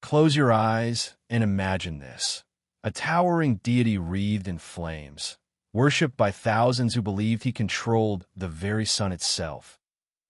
close your eyes and imagine this. A towering deity wreathed in flames, worshipped by thousands who believed he controlled the very sun itself.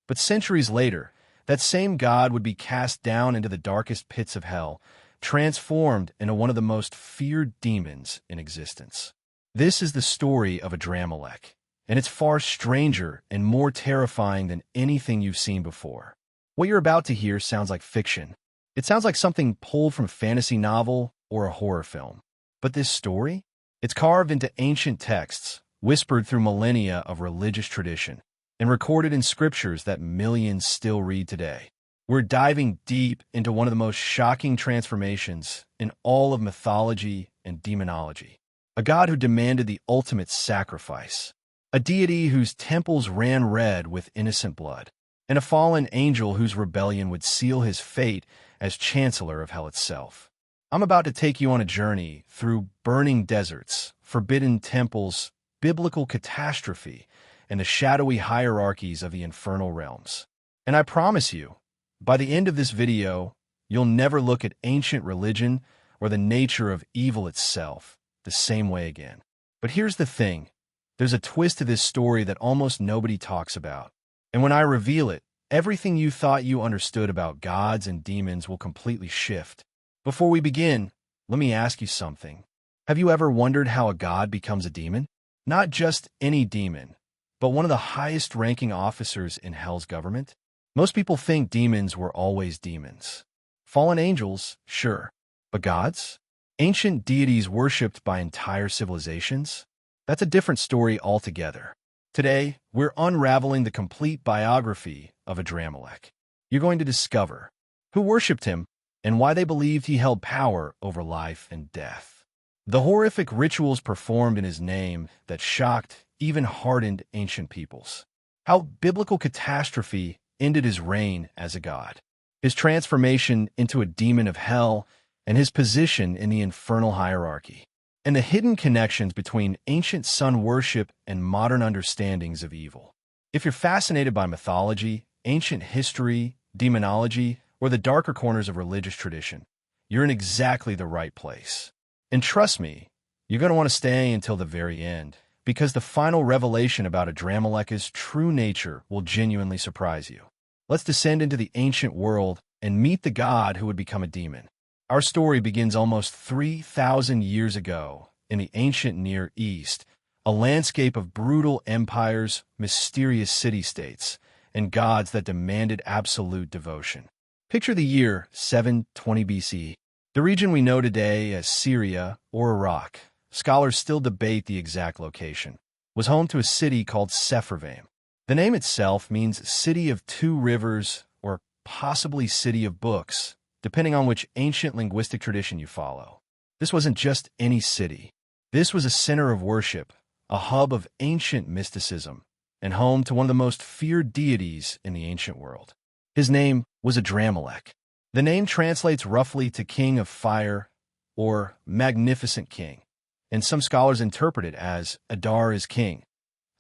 But centuries later, that same god would be cast down into the darkest pits of hell, transformed into one of the most feared demons in existence. This is the story of Adramelech, and it's far stranger and more terrifying than anything you've seen before. What you're about to hear sounds like fiction. It sounds like something pulled from a fantasy novel or a horror film. But this story? It's carved into ancient texts, whispered through millennia of religious tradition, and recorded in scriptures that millions still read today. We're diving deep into one of the most shocking transformations in all of mythology and demonology. A god who demanded the ultimate sacrifice. A deity whose temples ran red with innocent blood. And a fallen angel whose rebellion would seal his fate as Chancellor of Hell itself. I'm about to take you on a journey through burning deserts, forbidden temples, biblical catastrophe, and the shadowy hierarchies of the infernal realms. And I promise you, by the end of this video, you'll never look at ancient religion or the nature of evil itself the same way again. But here's the thing. There's a twist to this story that almost nobody talks about. And when I reveal it, everything you thought you understood about gods and demons will completely shift. Before we begin, let me ask you something. Have you ever wondered how a god becomes a demon? Not just any demon, but one of the highest-ranking officers in Hell's government? Most people think demons were always demons. Fallen angels, sure. But gods? Ancient deities worshipped by entire civilizations? That's a different story altogether. Today, we're unraveling the complete biography of Adramelech. You're going to discover who worshipped him and why they believed he held power over life and death. The horrific rituals performed in his name that shocked, even hardened ancient peoples. How biblical catastrophe ended his reign as a god. His transformation into a demon of hell and his position in the infernal hierarchy. And the hidden connections between ancient sun worship and modern understandings of evil. If you're fascinated by mythology, ancient history, demonology, or the darker corners of religious tradition, you're in exactly the right place. And trust me, you're going to want to stay until the very end, because the final revelation about Adramelech's true nature will genuinely surprise you. Let's descend into the ancient world and meet the god who would become a demon. Our story begins almost 3,000 years ago in the ancient Near East, a landscape of brutal empires, mysterious city-states, and gods that demanded absolute devotion. Picture the year 720 BC. The region we know today as Syria or Iraq, scholars still debate the exact location, was home to a city called Sepharvaim. The name itself means city of two rivers or possibly city of books, depending on which ancient linguistic tradition you follow. This wasn't just any city. This was a center of worship, a hub of ancient mysticism, and home to one of the most feared deities in the ancient world. His name was Adramelech. The name translates roughly to King of Fire or Magnificent King, and some scholars interpret it as Adar is king,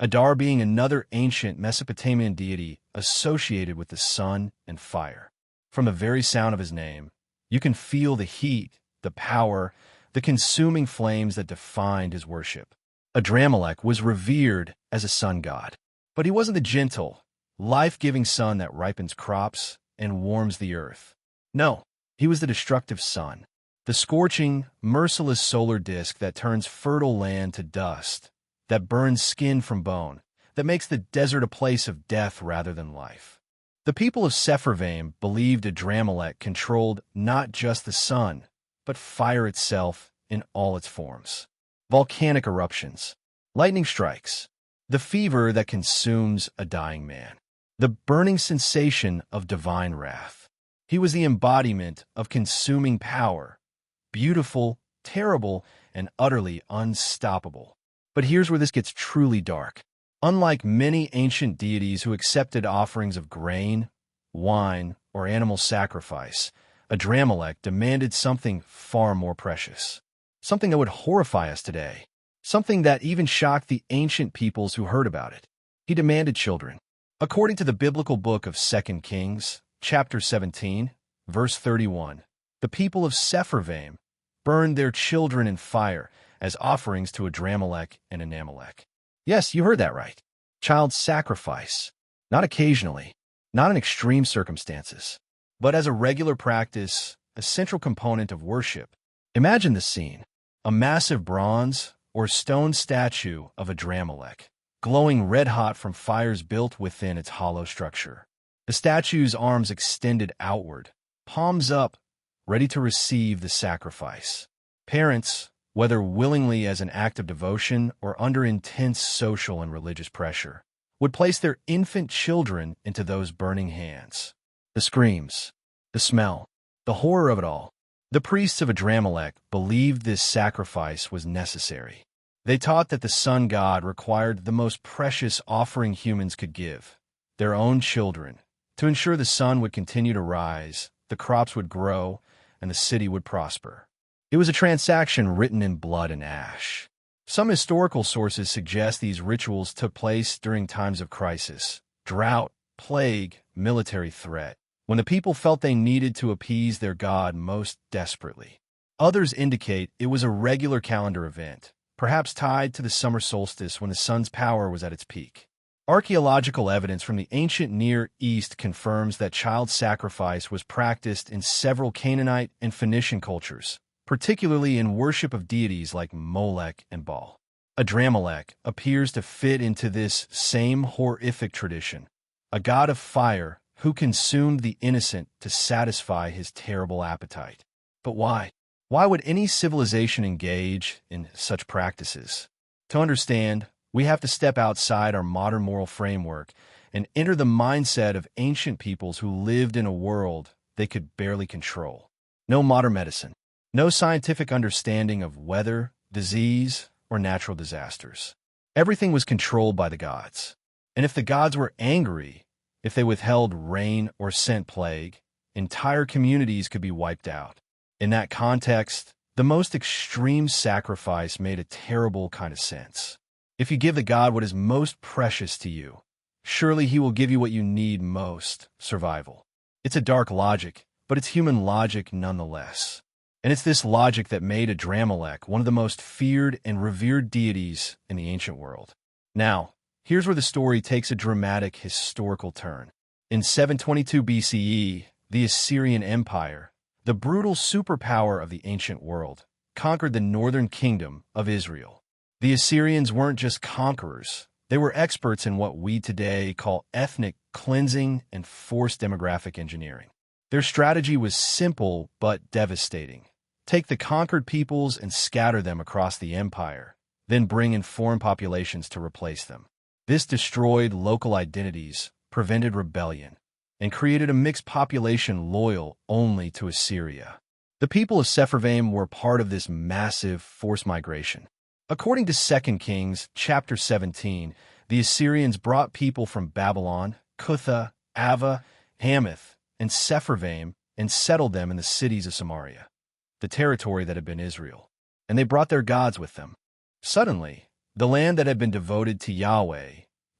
Adar being another ancient Mesopotamian deity associated with the sun and fire. From the very sound of his name, you can feel the heat, the power, the consuming flames that defined his worship. Adramelech was revered as a sun god, but he wasn't the gentle, life-giving sun that ripens crops and warms the earth. No, he was the destructive sun, the scorching, merciless solar disk that turns fertile land to dust, that burns skin from bone, that makes the desert a place of death rather than life. The people of Sepharvaim believed Adramelech controlled not just the sun, but fire itself in all its forms. Volcanic eruptions, lightning strikes, the fever that consumes a dying man, the burning sensation of divine wrath. He was the embodiment of consuming power, beautiful, terrible, and utterly unstoppable. But here's where this gets truly dark. Unlike many ancient deities who accepted offerings of grain, wine, or animal sacrifice, Adramelech demanded something far more precious. Something that would horrify us today. Something that even shocked the ancient peoples who heard about it. He demanded children. According to the biblical book of 2 Kings, chapter 17, verse 31, The people of Sepharvaim burned their children in fire as offerings to Adramelech and Adramelech. Yes, you heard that right. Child sacrifice. Not occasionally, not in extreme circumstances, but as a regular practice, a central component of worship. Imagine the scene. A massive bronze or stone statue of Adramelech, glowing red-hot from fires built within its hollow structure. The statue's arms extended outward, palms up, ready to receive the sacrifice. Parents, whether willingly as an act of devotion or under intense social and religious pressure, would place their infant children into those burning hands. The screams, the smell, the horror of it all. The priests of Adramelech believed this sacrifice was necessary. They taught that the sun god required the most precious offering humans could give, their own children, to ensure the sun would continue to rise, the crops would grow, and the city would prosper. It was a transaction written in blood and ash. Some historical sources suggest these rituals took place during times of crisis, drought, plague, military threat, when the people felt they needed to appease their god most desperately. Others indicate it was a regular calendar event, perhaps tied to the summer solstice when the sun's power was at its peak. Archaeological evidence from the ancient Near East confirms that child sacrifice was practiced in several Canaanite and Phoenician cultures, particularly in worship of deities like Molech and Baal. Adramelech appears to fit into this same horrific tradition, a god of fire who consumed the innocent to satisfy his terrible appetite. But why? Why would any civilization engage in such practices? To understand, we have to step outside our modern moral framework and enter the mindset of ancient peoples who lived in a world they could barely control. No modern medicine, no scientific understanding of weather, disease, or natural disasters. Everything was controlled by the gods. And if the gods were angry, if they withheld rain or sent plague, entire communities could be wiped out. In that context, the most extreme sacrifice made a terrible kind of sense. If you give the god what is most precious to you, surely he will give you what you need most, survival. It's a dark logic, but it's human logic nonetheless. And it's this logic that made Adramelech one of the most feared and revered deities in the ancient world. Now, here's where the story takes a dramatic historical turn. In 722 BCE, the Assyrian Empire, the brutal superpower of the ancient world, conquered the northern kingdom of Israel. The Assyrians weren't just conquerors. They were experts in what we today call ethnic cleansing and forced demographic engineering. Their strategy was simple but devastating. Take the conquered peoples and scatter them across the empire, then bring in foreign populations to replace them. This destroyed local identities, prevented rebellion, and created a mixed population loyal only to Assyria. The people of Sepharvaim were part of this massive forced migration. According to 2 Kings chapter 17, the Assyrians brought people from Babylon, Cutha, Ava, Hamath, and Sepharvaim and settled them in the cities of Samaria, the territory that had been Israel. And they brought their gods with them. Suddenly, the land that had been devoted to Yahweh,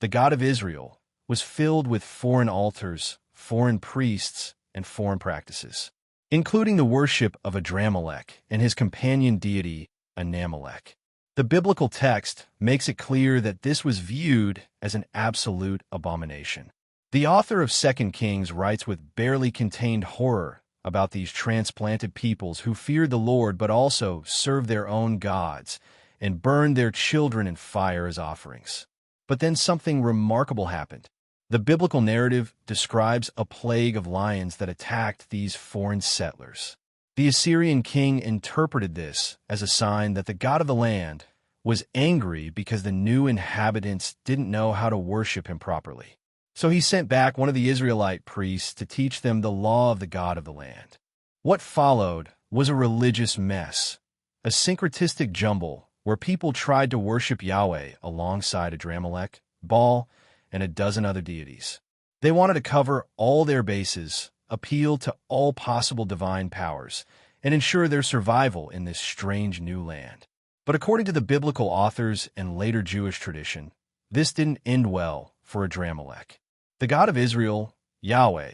the God of Israel, was filled with foreign altars, foreign priests, and foreign practices, including the worship of Adramelech and his companion deity, Adramelech. The biblical text makes it clear that this was viewed as an absolute abomination. The author of 2 Kings writes with barely contained horror about these transplanted peoples who feared the Lord but also served their own gods and burned their children in fire as offerings. But then something remarkable happened. The biblical narrative describes a plague of lions that attacked these foreign settlers. The Assyrian king interpreted this as a sign that the god of the land was angry because the new inhabitants didn't know how to worship him properly. So he sent back one of the Israelite priests to teach them the law of the god of the land. What followed was a religious mess, a syncretistic jumble where people tried to worship Yahweh alongside Adramelech, Baal, and a dozen other deities. They wanted to cover all their bases, appeal to all possible divine powers, and ensure their survival in this strange new land. But according to the biblical authors and later Jewish tradition, this didn't end well for Adramelech. The God of Israel, Yahweh,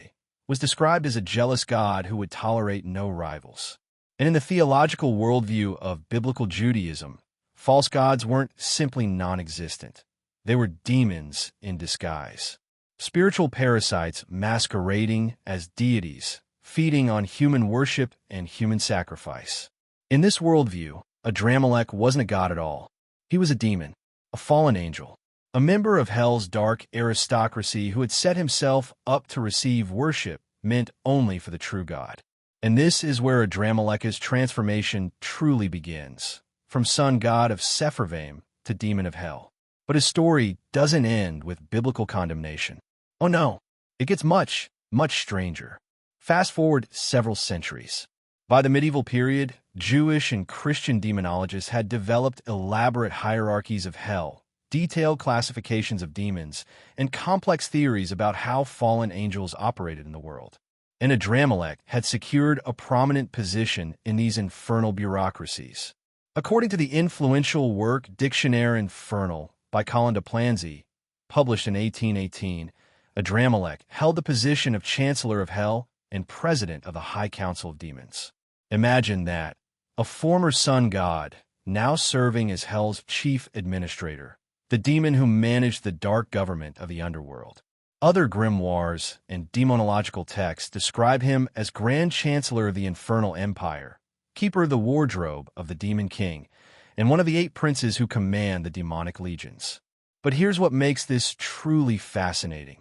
was described as a jealous god who would tolerate no rivals. And in the theological worldview of biblical Judaism, false gods weren't simply non-existent. They were demons in disguise. Spiritual parasites masquerading as deities, feeding on human worship and human sacrifice. In this worldview, Adramelech wasn't a god at all. He was a demon, a fallen angel, a member of Hell's dark aristocracy who had set himself up to receive worship meant only for the true God. And this is where Adramelech's transformation truly begins, from sun god of Sepharvaim to demon of Hell. But his story doesn't end with biblical condemnation. Oh no, it gets much, much stranger. Fast forward several centuries. By the medieval period, Jewish and Christian demonologists had developed elaborate hierarchies of hell, detailed classifications of demons, and complex theories about how fallen angels operated in the world. And Adramelech had secured a prominent position in these infernal bureaucracies. According to the influential work Dictionnaire Infernal by Colin de Planzy, published in 1818, Adramelech held the position of Chancellor of Hell and President of the High Council of Demons. Imagine that, a former sun god, now serving as Hell's chief administrator, the demon who managed the dark government of the underworld. Other grimoires and demonological texts describe him as Grand Chancellor of the Infernal Empire, keeper of the wardrobe of the Demon King, and one of the 8 princes who command the demonic legions. But here's what makes this truly fascinating.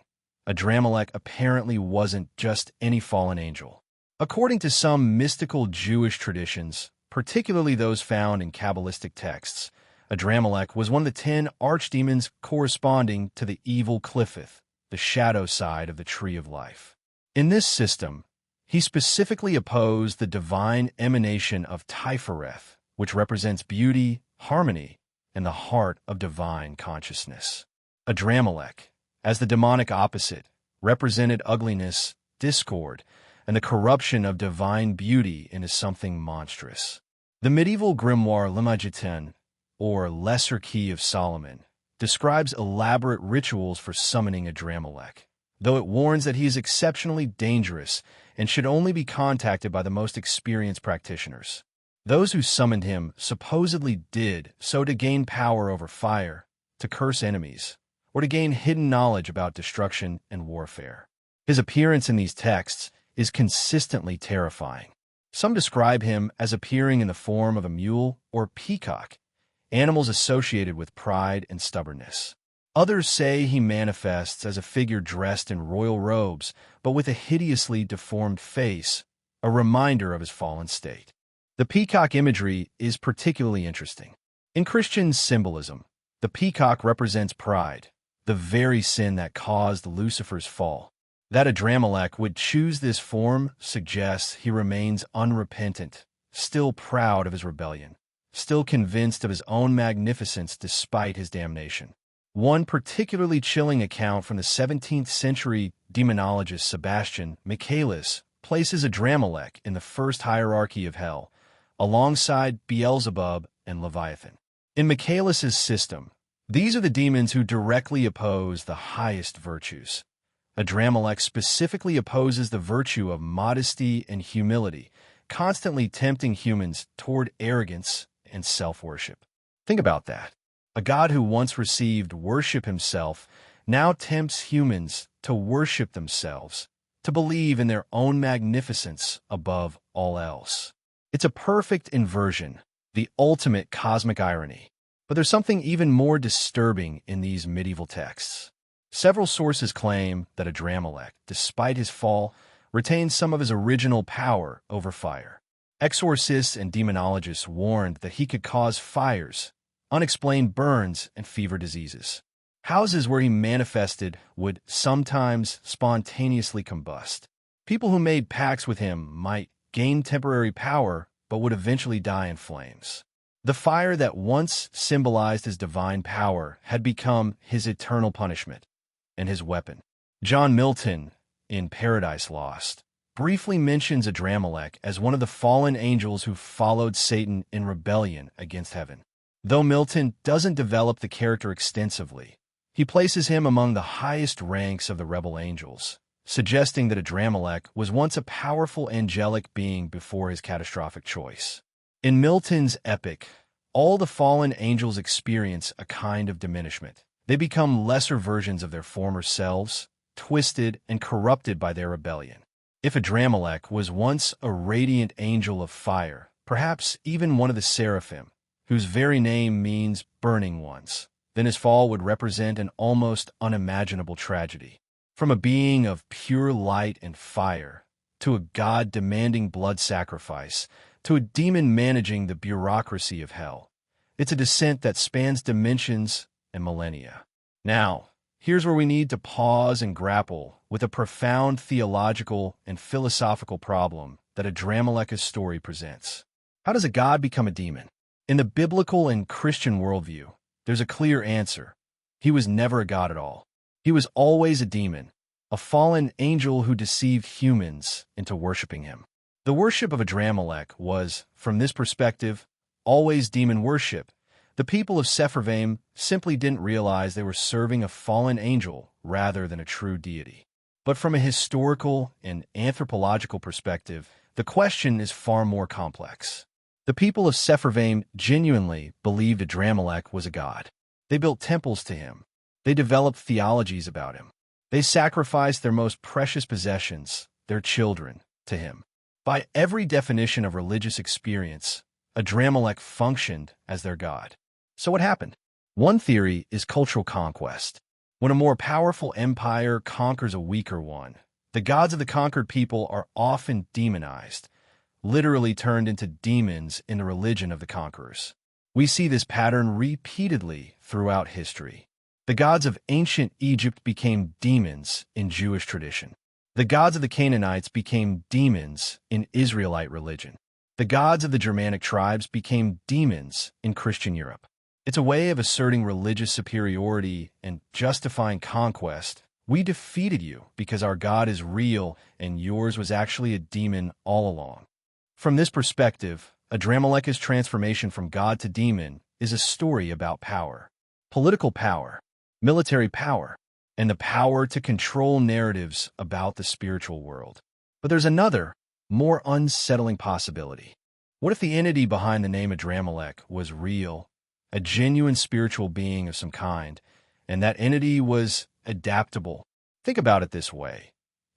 Adramelech apparently wasn't just any fallen angel. According to some mystical Jewish traditions, particularly those found in Kabbalistic texts, Adramelech was one of the 10 archdemons corresponding to the evil Qliphoth, the shadow side of the Tree of Life. In this system, he specifically opposed the divine emanation of Tifereth, which represents beauty, harmony, and the heart of divine consciousness. Adramelech, as the demonic opposite, represented ugliness, discord, and the corruption of divine beauty into something monstrous. The medieval grimoire Limagiten, or Lesser Key of Solomon, describes elaborate rituals for summoning Adramelech, though it warns that he is exceptionally dangerous and should only be contacted by the most experienced practitioners. Those who summoned him supposedly did so to gain power over fire, to curse enemies, or to gain hidden knowledge about destruction and warfare. His appearance in these texts is consistently terrifying. Some describe him as appearing in the form of a mule or peacock, animals associated with pride and stubbornness. Others say he manifests as a figure dressed in royal robes, but with a hideously deformed face, a reminder of his fallen state. The peacock imagery is particularly interesting. In Christian symbolism, the peacock represents pride, the very sin that caused Lucifer's fall. That Adramelech would choose this form suggests he remains unrepentant, still proud of his rebellion, still convinced of his own magnificence despite his damnation. One particularly chilling account from the 17th century demonologist Sebastian Michaelis places Adramelech in the first hierarchy of hell, alongside Beelzebub and Leviathan. In Michaelis's system, these are the demons who directly oppose the highest virtues. Adramelech specifically opposes the virtue of modesty and humility, constantly tempting humans toward arrogance and self-worship. Think about that. A god who once received worship himself now tempts humans to worship themselves, to believe in their own magnificence above all else. It's a perfect inversion, the ultimate cosmic irony. But there's something even more disturbing in these medieval texts. Several sources claim that Adramelech, despite his fall, retained some of his original power over fire. Exorcists and demonologists warned that he could cause fires, unexplained burns, and fever diseases. Houses where he manifested would sometimes spontaneously combust. People who made pacts with him might gain temporary power, but would eventually die in flames. The fire that once symbolized his divine power had become his eternal punishment and his weapon. John Milton, in Paradise Lost, briefly mentions Adramelech as one of the fallen angels who followed Satan in rebellion against heaven. Though Milton doesn't develop the character extensively, he places him among the highest ranks of the rebel angels, suggesting that Adramelech was once a powerful angelic being before his catastrophic choice. In Milton's epic, all the fallen angels experience a kind of diminishment. They become lesser versions of their former selves, twisted and corrupted by their rebellion. If Adramelech was once a radiant angel of fire, perhaps even one of the Seraphim, whose very name means burning ones, then his fall would represent an almost unimaginable tragedy. From a being of pure light and fire, to a god demanding blood sacrifice, to a demon managing the bureaucracy of hell. It's a descent that spans dimensions and millennia. Now, here's where we need to pause and grapple with a profound theological and philosophical problem that Adramelech's story presents. How does a god become a demon? In the biblical and Christian worldview, there's a clear answer. He was never a god at all. He was always a demon, a fallen angel who deceived humans into worshiping him. The worship of Adramelech was, from this perspective, always demon worship. The people of Sepharvaim simply didn't realize they were serving a fallen angel rather than a true deity. But from a historical and anthropological perspective, the question is far more complex. The people of Sepharvaim genuinely believed Adramelech was a god. They built temples to him. They developed theologies about him. They sacrificed their most precious possessions, their children, to him. By every definition of religious experience, Adramelech functioned as their god. So what happened? One theory is cultural conquest. When a more powerful empire conquers a weaker one, the gods of the conquered people are often demonized, literally turned into demons in the religion of the conquerors. We see this pattern repeatedly throughout history. The gods of ancient Egypt became demons in Jewish tradition. The gods of the Canaanites became demons in Israelite religion. The gods of the Germanic tribes became demons in Christian Europe. It's a way of asserting religious superiority and justifying conquest. We defeated you because our God is real and yours was actually a demon all along. From this perspective, Adramelech's transformation from god to demon is a story about power, political power, military power, and the power to control narratives about the spiritual world. But there's another, more unsettling possibility. What if the entity behind the name Adramelech was real, a genuine spiritual being of some kind, and that entity was adaptable? Think about it this way.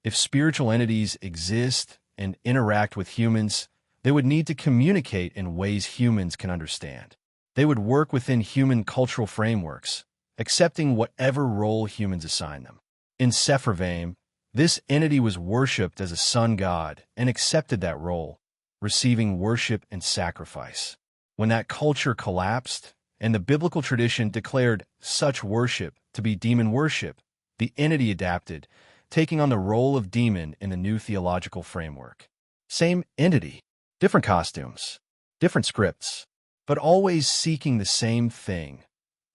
If spiritual entities exist and interact with humans, they would need to communicate in ways humans can understand. They would work within human cultural frameworks, accepting whatever role humans assign them. In Sepharvaim, this entity was worshipped as a sun god and accepted that role, receiving worship and sacrifice. When that culture collapsed, and the biblical tradition declared such worship to be demon worship, the entity adapted, taking on the role of demon in the new theological framework. Same entity, different costumes, different scripts, but always seeking the same thing: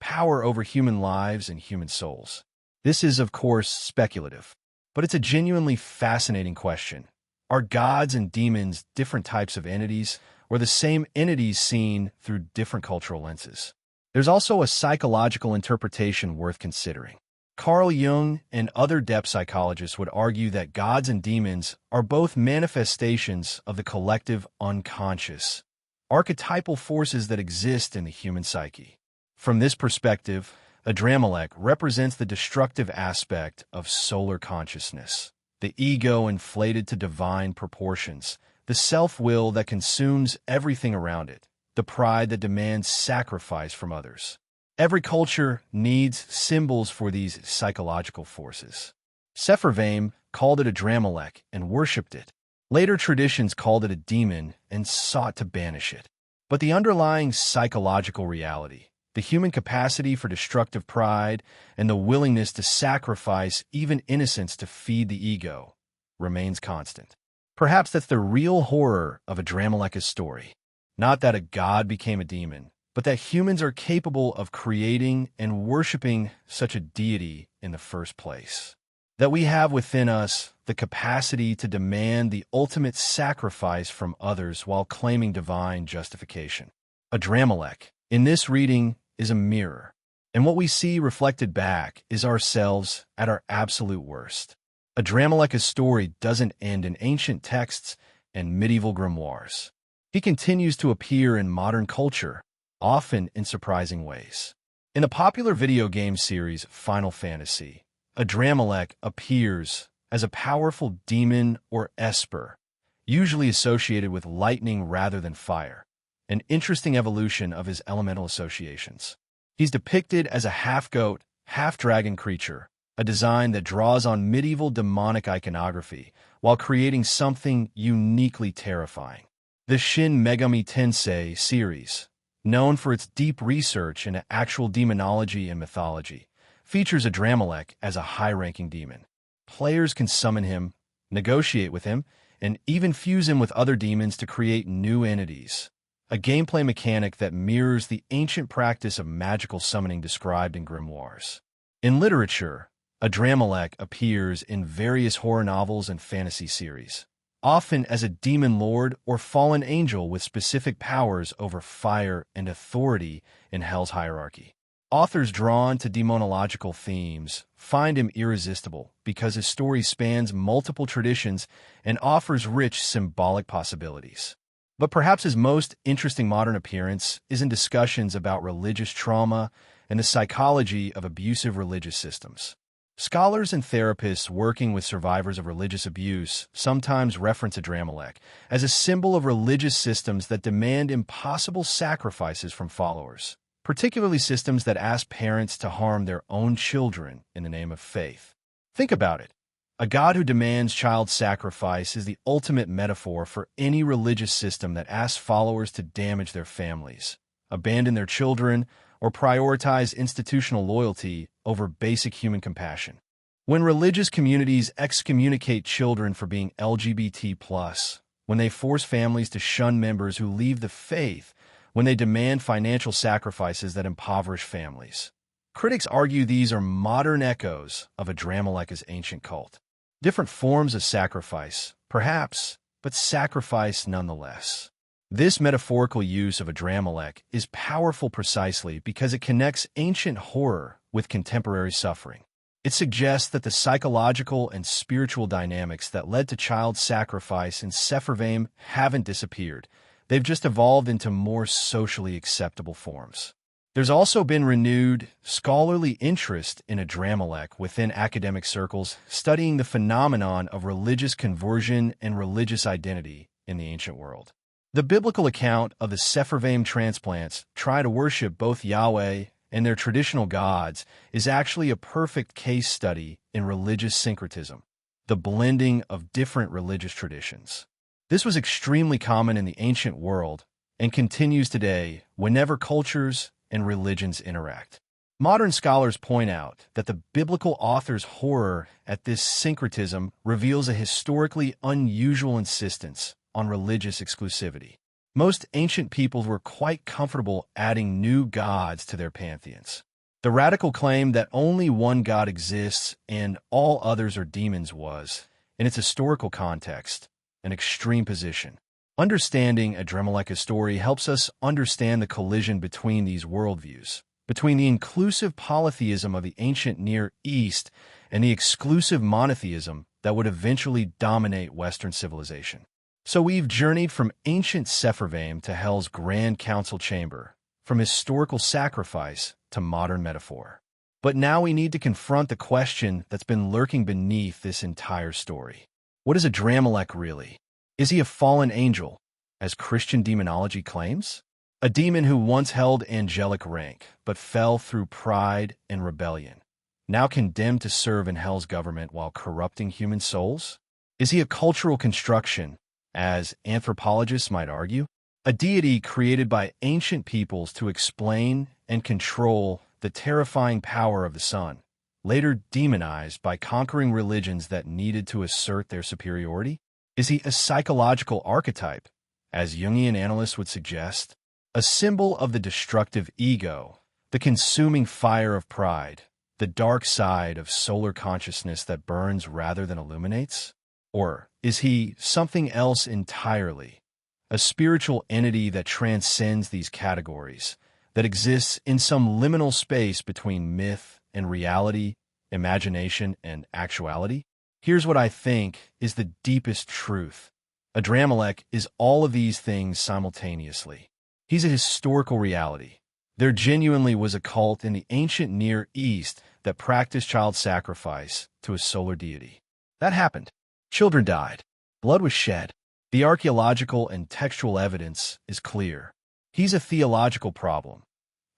power over human lives and human souls. This is, of course, speculative, but it's a genuinely fascinating question. Are gods and demons different types of entities, or the same entities seen through different cultural lenses? There's also a psychological interpretation worth considering. Carl Jung and other depth psychologists would argue that gods and demons are both manifestations of the collective unconscious, archetypal forces that exist in the human psyche. From this perspective, Adramelech represents the destructive aspect of solar consciousness, the ego inflated to divine proportions, the self-will that consumes everything around it, the pride that demands sacrifice from others. Every culture needs symbols for these psychological forces. Sepharvaim called it Adramelech and worshipped it. Later traditions called it a demon and sought to banish it. But the underlying psychological reality, the human capacity for destructive pride and the willingness to sacrifice even innocence to feed the ego, remains constant. Perhaps that's the real horror of Adramelech's story. Not that a god became a demon, but that humans are capable of creating and worshiping such a deity in the first place. That we have within us the capacity to demand the ultimate sacrifice from others while claiming divine justification. Adramelech, in this reading, is a mirror, and what we see reflected back is ourselves at our absolute worst. Adramelech's story doesn't end in ancient texts and medieval grimoires. He continues to appear in modern culture, often in surprising ways. In the popular video game series Final Fantasy, Adramelech appears as a powerful demon or esper, usually associated with lightning rather than fire, an interesting evolution of his elemental associations. He's depicted as a half-goat, half-dragon creature, a design that draws on medieval demonic iconography while creating something uniquely terrifying. The Shin Megami Tensei series, known for its deep research into actual demonology and mythology, features Adramelech as a high-ranking demon. Players can summon him, negotiate with him, and even fuse him with other demons to create new entities, a gameplay mechanic that mirrors the ancient practice of magical summoning described in Grimoires. In literature, Adramelech appears in various horror novels and fantasy series, often as a demon lord or fallen angel with specific powers over fire and authority in Hell's hierarchy. Authors drawn to demonological themes find him irresistible because his story spans multiple traditions and offers rich symbolic possibilities. But perhaps his most interesting modern appearance is in discussions about religious trauma and the psychology of abusive religious systems. Scholars and therapists working with survivors of religious abuse sometimes reference Adramelech as a symbol of religious systems that demand impossible sacrifices from followers, particularly systems that ask parents to harm their own children in the name of faith. Think about it. A God who demands child sacrifice is the ultimate metaphor for any religious system that asks followers to damage their families, abandon their children, or prioritize institutional loyalty over basic human compassion. When religious communities excommunicate children for being LGBT+, when they force families to shun members who leave the faith, when they demand financial sacrifices that impoverish families, critics argue these are modern echoes of Adramelech's ancient cult. Different forms of sacrifice, perhaps, but sacrifice nonetheless. This metaphorical use of Adramelech is powerful precisely because it connects ancient horror with contemporary suffering. It suggests that the psychological and spiritual dynamics that led to child sacrifice in Sepharvaim haven't disappeared. They've just evolved into more socially acceptable forms. There's also been renewed scholarly interest in Adramelech within academic circles studying the phenomenon of religious conversion and religious identity in the ancient world. The biblical account of the Sepharvaim transplants try to worship both Yahweh and their traditional gods is actually a perfect case study in religious syncretism, the blending of different religious traditions. This was extremely common in the ancient world and continues today whenever cultures and religions interact. Modern scholars point out that the biblical author's horror at this syncretism reveals a historically unusual insistence on religious exclusivity. Most ancient peoples were quite comfortable adding new gods to their pantheons. The radical claim that only one god exists and all others are demons was, in its historical context, an extreme position. Understanding Adramelech's story helps us understand the collision between these worldviews, between the inclusive polytheism of the ancient Near East and the exclusive monotheism that would eventually dominate Western civilization. So we've journeyed from ancient Sepharvaim to Hell's Grand Council chamber, from historical sacrifice to modern metaphor. But now we need to confront the question that's been lurking beneath this entire story. What is Adramelech really? Is he a fallen angel, as Christian demonology claims? A demon who once held angelic rank, but fell through pride and rebellion, now condemned to serve in Hell's government while corrupting human souls? Is he a cultural construction, as anthropologists might argue? A deity created by ancient peoples to explain and control the terrifying power of the sun, later demonized by conquering religions that needed to assert their superiority? Is he a psychological archetype, as Jungian analysts would suggest? A symbol of the destructive ego, the consuming fire of pride, the dark side of solar consciousness that burns rather than illuminates? Or is he something else entirely, a spiritual entity that transcends these categories, that exists in some liminal space between myth and reality, imagination and actuality? Here's what I think is the deepest truth. Adramelech is all of these things simultaneously. He's a historical reality. There genuinely was a cult in the ancient Near East that practiced child sacrifice to a solar deity. That happened. Children died. Blood was shed. The archaeological and textual evidence is clear. He's a theological problem.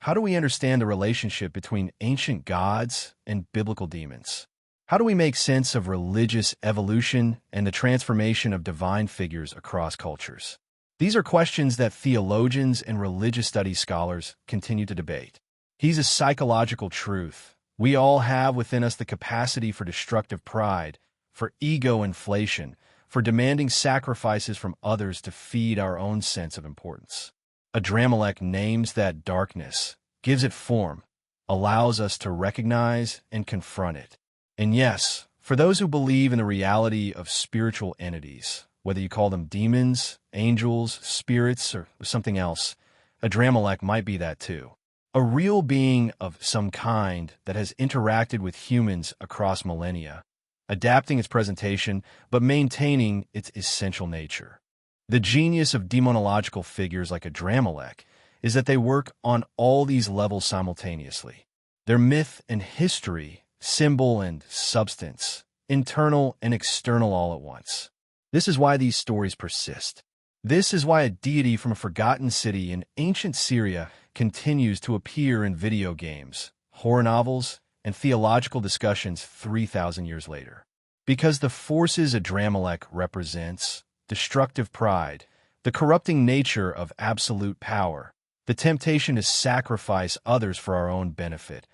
How do we understand the relationship between ancient gods and biblical demons? How do we make sense of religious evolution and the transformation of divine figures across cultures? These are questions that theologians and religious studies scholars continue to debate. He's a psychological truth. We all have within us the capacity for destructive pride, for ego inflation, for demanding sacrifices from others to feed our own sense of importance. Adramelech names that darkness, gives it form, allows us to recognize and confront it. And yes, for those who believe in the reality of spiritual entities, whether you call them demons, angels, spirits, or something else, Adramelech might be that too. A real being of some kind that has interacted with humans across millennia, adapting its presentation but maintaining its essential nature. The genius of demonological figures like Adramelech is that they work on all these levels simultaneously. Their myth and history, symbol and substance, internal and external all at once. This is why these stories persist. This is why a deity from a forgotten city in ancient Syria continues to appear in video games, horror novels, and theological discussions 3,000 years later. Because the forces Adramelech represents, destructive pride, the corrupting nature of absolute power, the temptation to sacrifice others for our own benefit,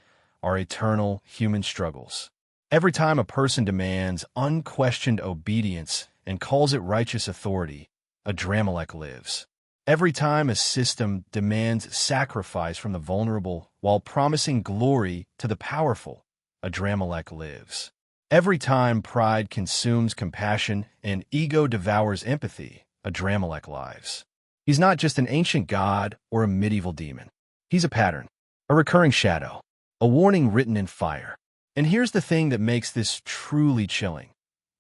are eternal human struggles. Every time a person demands unquestioned obedience and calls it righteous authority, Adramelech lives. Every time a system demands sacrifice from the vulnerable while promising glory to the powerful, Adramelech lives. Every time pride consumes compassion and ego devours empathy, Adramelech lives. He's not just an ancient god or a medieval demon. He's a pattern, a recurring shadow, a warning written in fire. And here's the thing that makes this truly chilling.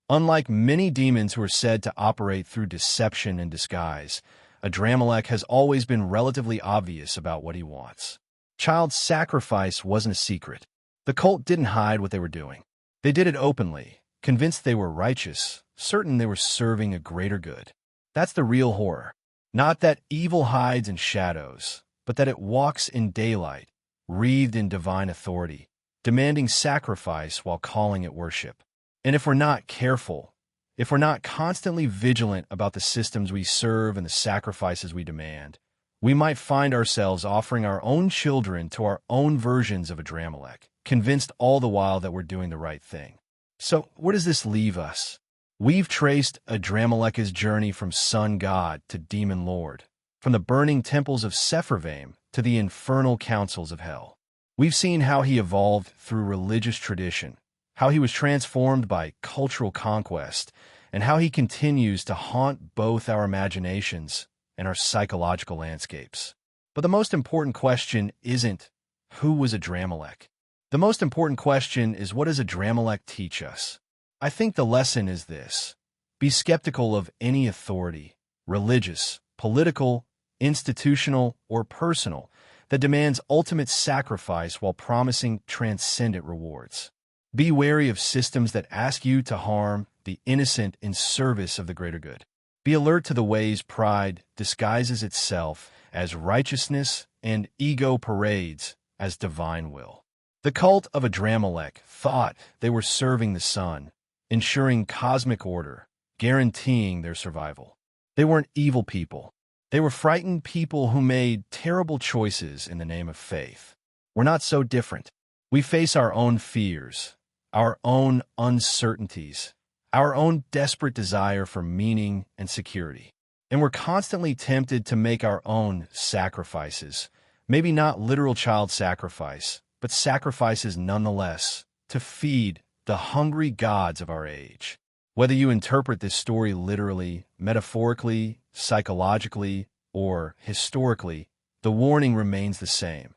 Unlike many demons who are said to operate through deception and disguise, Adramelech has always been relatively obvious about what he wants. Child sacrifice wasn't a secret. The cult didn't hide what they were doing. They did it openly, convinced they were righteous, certain they were serving a greater good. That's the real horror. Not that evil hides in shadows, but that it walks in daylight, wreathed in divine authority, demanding sacrifice while calling it worship. And if we're not careful, if we're not constantly vigilant about the systems we serve and the sacrifices we demand, we might find ourselves offering our own children to our own versions of Adramelech, convinced all the while that we're doing the right thing. So, where does this leave us? We've traced Adramelech's journey from sun god to demon lord, from the burning temples of Sepharvaim to the infernal councils of hell. We've seen how he evolved through religious tradition, how he was transformed by cultural conquest, and how he continues to haunt both our imaginations and our psychological landscapes. But the most important question isn't, who was Adramelech? The most important question is, what does Adramelech teach us? I think the lesson is this: be skeptical of any authority, religious, political, institutional, or personal, that demands ultimate sacrifice while promising transcendent rewards. Be wary of systems that ask you to harm the innocent in service of the greater good. Be alert to the ways pride disguises itself as righteousness and ego parades as divine will. The cult of Adramelech thought they were serving the sun, ensuring cosmic order, guaranteeing their survival. They weren't evil people. They were frightened people who made terrible choices in the name of faith. We're not so different. We face our own fears, our own uncertainties, our own desperate desire for meaning and security. And we're constantly tempted to make our own sacrifices, maybe not literal child sacrifice, but sacrifices nonetheless, to feed the hungry gods of our age. Whether you interpret this story literally, metaphorically, psychologically, or historically, the warning remains the same.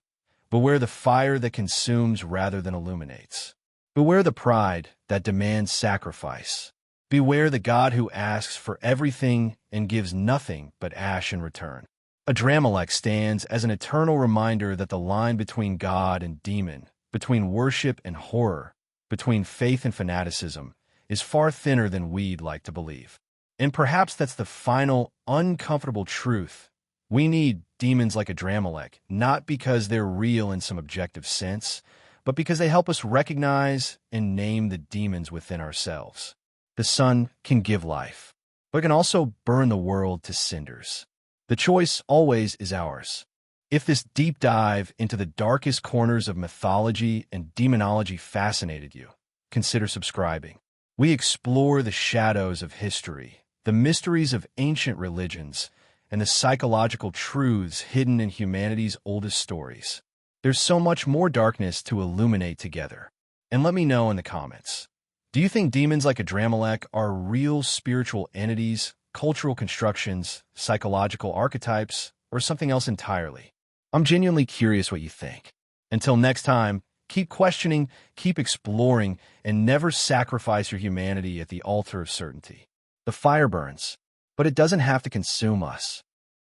Beware the fire that consumes rather than illuminates. Beware the pride that demands sacrifice. Beware the God who asks for everything and gives nothing but ash in return. Adramelech stands as an eternal reminder that the line between God and demon, between worship and horror, between faith and fanaticism, is far thinner than we'd like to believe. And perhaps that's the final, uncomfortable truth. We need demons like Adramelech, not because they're real in some objective sense, but because they help us recognize and name the demons within ourselves. The sun can give life, but it can also burn the world to cinders. The choice always is ours. If this deep dive into the darkest corners of mythology and demonology fascinated you, consider subscribing. We explore the shadows of history, the mysteries of ancient religions, and the psychological truths hidden in humanity's oldest stories. There's so much more darkness to illuminate together. And let me know in the comments. Do you think demons like Adramelech are real spiritual entities, cultural constructions, psychological archetypes, or something else entirely? I'm genuinely curious what you think. Until next time, keep questioning, keep exploring, and never sacrifice your humanity at the altar of certainty. The fire burns, but it doesn't have to consume us.